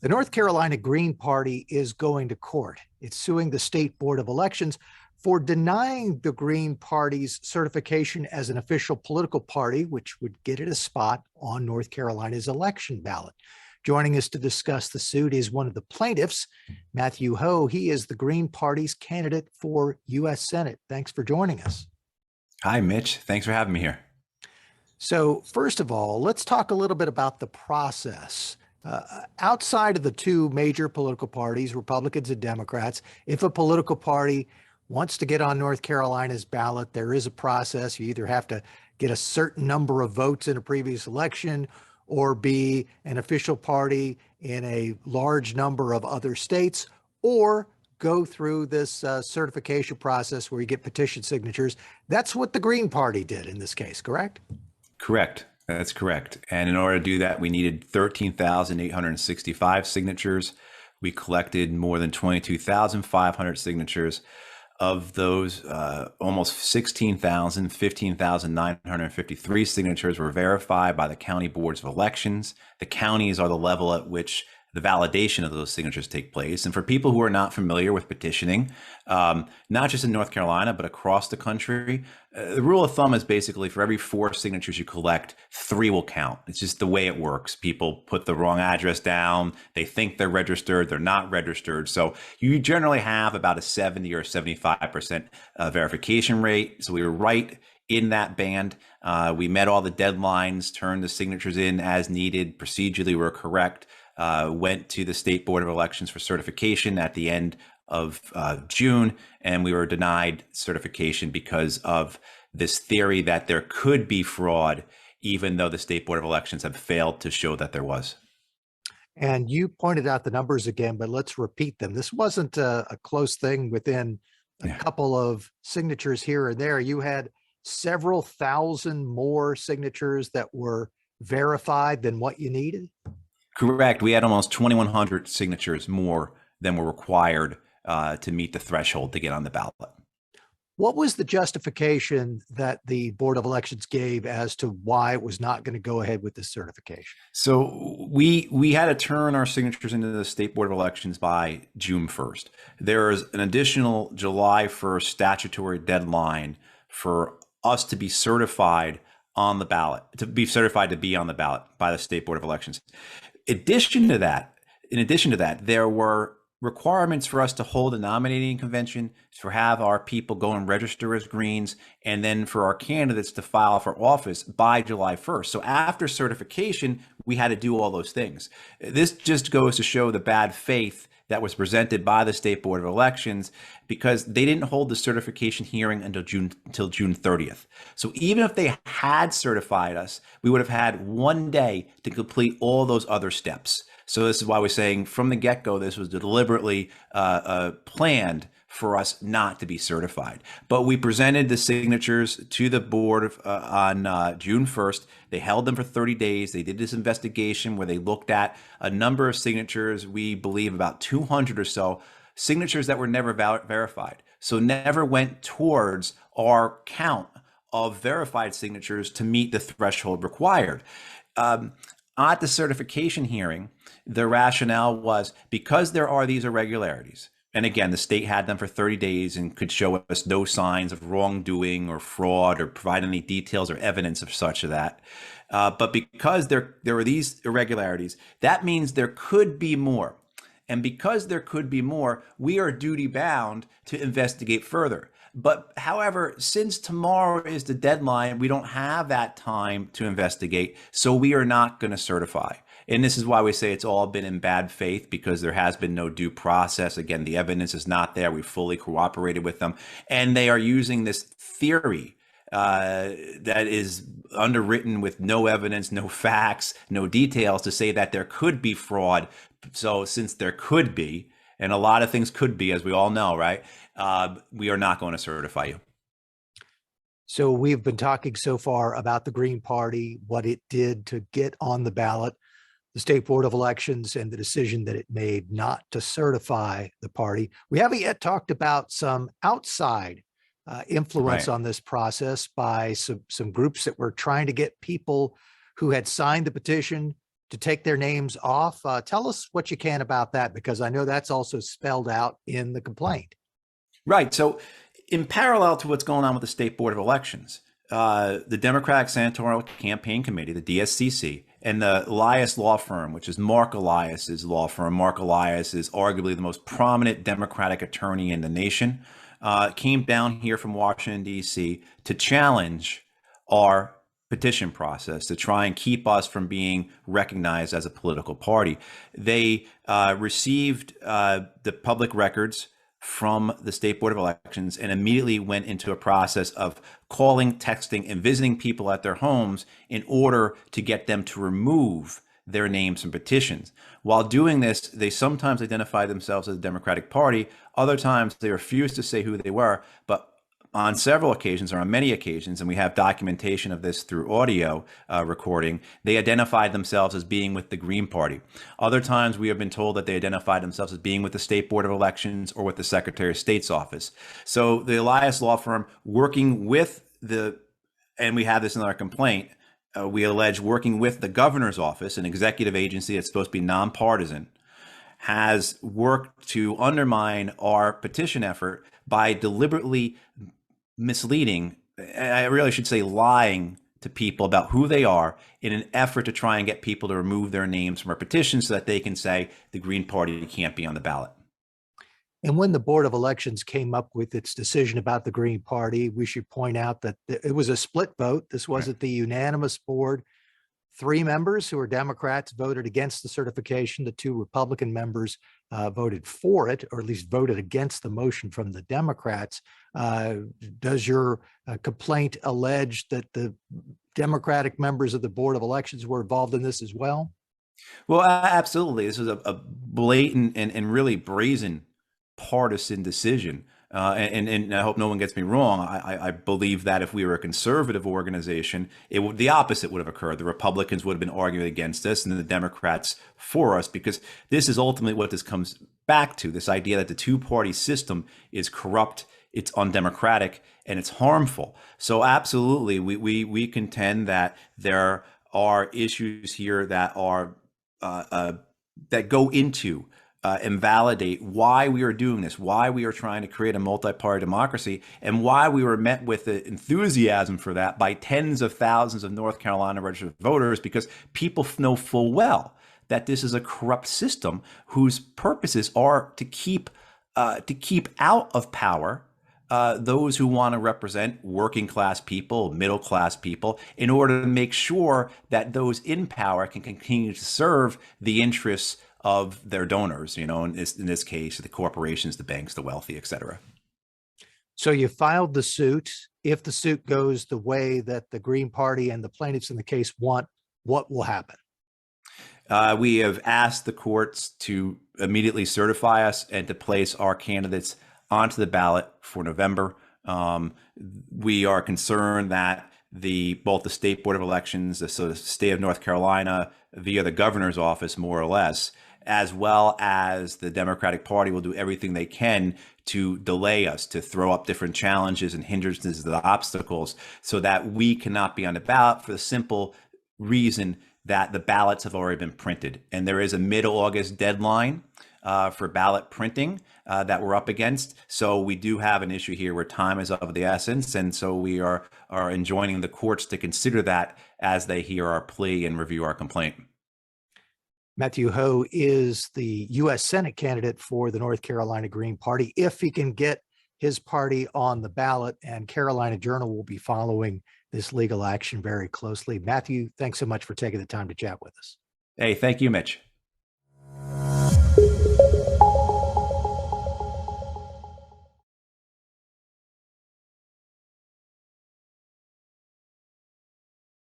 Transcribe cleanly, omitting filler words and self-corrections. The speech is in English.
The North Carolina Green Party is going to court. It's suing the State Board of Elections for denying the Green Party's certification as an official political party, which would get it a spot on North Carolina's election ballot. Joining us to discuss the suit is one of the plaintiffs, Matthew Hoh. He is the Green Party's candidate for U.S. Senate. Thanks for joining us. Hi, Mitch. Thanks for having me here. So first of all, let's talk a little bit about the process. Outside of the two major political parties, Republicans and Democrats, if a political party wants to get on North Carolina's ballot, there is a process. You either have to get a certain number of votes in a previous election or be an official party in a large number of other states, or go through this certification process where you get petition signatures. That's what the Green Party did in this case, correct? Correct. That's correct. And in order to do that, we needed 13,865 signatures. We collected more than 22,500 signatures. Of those, almost 15,953 signatures were verified by the county boards of elections. The counties are the level at which the validation of those signatures take place. And for people who are not familiar with petitioning, not just in North Carolina, but across the country, the rule of thumb is basically for every 4 signatures you collect, 3 will count. It's just the way it works. People put the wrong address down. They think they're registered. They're not registered. So you generally have about a 70 or 75% verification rate. So we were right in that band. We met all the deadlines, turned the signatures in as needed. Procedurally, we're correct. Went to the State Board of Elections for certification at the end of June, and we were denied certification because of this theory that there could be fraud, even though the State Board of Elections have failed to show that there was. And you pointed out the numbers again, but let's repeat them. This wasn't a close thing within a couple of signatures here or there. You had several thousand more signatures that were verified than what you needed. Correct. We had almost 2,100 signatures more than were required to meet the threshold to get on the ballot. What was the justification that the Board of Elections gave as to why it was not going to go ahead with this certification? So we had to turn our signatures into the State Board of Elections by June 1st. There is an additional July 1st statutory deadline for us to be certified on the ballot, to be certified to be on the ballot by the State Board of Elections. In addition to that, there were requirements for us to hold a nominating convention, to have our people go and register as Greens, and then for our candidates to file for office by July 1st. So after certification, we had to do all those things. This just goes to show the bad faith that was presented by the State Board of Elections, because they didn't hold the certification hearing until June 30th. So even if they had certified us, we would have had 1 day to complete all those other steps. So this is why we're saying from the get-go, this was deliberately planned for us not to be certified. But we presented the signatures to the board on June 1st. They held them for 30 days. They did this investigation where they looked at a number of signatures, we believe about 200 or so, signatures that were never verified. So never went towards our count of verified signatures to meet the threshold required. At the certification hearing, the rationale was because there are these irregularities, and again, the state had them for 30 days and could show us no signs of wrongdoing or fraud or provide any details or evidence of such of that. But because there were these irregularities, that means there could be more. And because there could be more, we are duty bound to investigate further. But however, since tomorrow is the deadline, we don't have that time to investigate, so we are not going to certify. And this is why we say it's all been in bad faith, because there has been no due process. Again, the evidence is not there. We fully cooperated with them. And they are using this theory that is underwritten with no evidence, no facts, no details to say that there could be fraud. So since there could be, and a lot of things could be, as we all know, right? We are not going to certify you. So we've been talking so far about the Green Party, what it did to get on the ballot, the State Board of Elections, and the decision that it made not to certify the party. We haven't yet talked about some outside influence on this process by some groups that were trying to get people who had signed the petition to take their names off. Tell us what you can about that, because I know that's also spelled out in the complaint. Right. So in parallel to what's going on with the State Board of Elections, the Democratic Senatorial Campaign Committee, the DSCC, and the Elias law firm, which is Mark Elias's law firm. Mark Elias is arguably the most prominent Democratic attorney in the nation, came down here from Washington, D.C. to challenge our petition process to try and keep us from being recognized as a political party. They received the public records from the State Board of Elections and immediately went into a process of calling, texting, and visiting people at their homes in order to get them to remove their names from petitions. While doing this, they sometimes identify themselves as a Democratic Party. Other times they refuse to say who they were, but on several occasions, or on many occasions, and we have documentation of this through audio recording, they identified themselves as being with the Green Party. Other times we have been told that they identified themselves as being with the State Board of Elections or with the Secretary of State's office. So the Elias law firm, working with and we have this in our complaint, we allege working with the governor's office, an executive agency that's supposed to be nonpartisan, has worked to undermine our petition effort by deliberately misleading, I really should say lying to people about who they are in an effort to try and get people to remove their names from our petition so that they can say the Green Party can't be on the ballot. And when the Board of Elections came up with its decision about the Green Party, we should point out that it was a split vote. This wasn't the unanimous board. 3 members who are Democrats voted against the certification. The 2 Republican members voted for it, or at least voted against the motion from the Democrats. Does your complaint allege that the Democratic members of the Board of Elections were involved in this as well? Well, absolutely. This was a blatant and really brazen partisan decision. And I hope no one gets me wrong. I believe that if we were a conservative organization, the opposite would have occurred. The Republicans would have been arguing against us and the Democrats for us, because this is ultimately what this comes back to, this idea that the two-party system is corrupt, it's undemocratic, and it's harmful. So absolutely, we contend that there are issues here that are that go into invalidate why we are doing this, why we are trying to create a multi-party democracy, and why we were met with the enthusiasm for that by tens of thousands of North Carolina registered voters, because people know full well that this is a corrupt system whose purposes are to keep out of power those who want to represent working class people, middle class people, in order to make sure that those in power can continue to serve the interests of their donors, in this case, the corporations, the banks, the wealthy, et cetera. So you filed the suit. If the suit goes the way that the Green Party and the plaintiffs in the case want, what will happen? We have asked the courts to immediately certify us and to place our candidates onto the ballot for November. We are concerned that both the State Board of Elections, the state of North Carolina, via the governor's office, more or less, as well as the Democratic Party, will do everything they can to delay us, to throw up different challenges and hindrances, the obstacles, so that we cannot be on the ballot, for the simple reason that the ballots have already been printed. And there is a mid-August deadline for ballot printing that we're up against. So we do have an issue here where time is of the essence. And so we are enjoining the courts to consider that as they hear our plea and review our complaint. Matthew Hoh is the U.S. Senate candidate for the North Carolina Green Party. If he can get his party on the ballot, and Carolina Journal will be following this legal action very closely. Matthew, thanks so much for taking the time to chat with us. Hey, thank you, Mitch.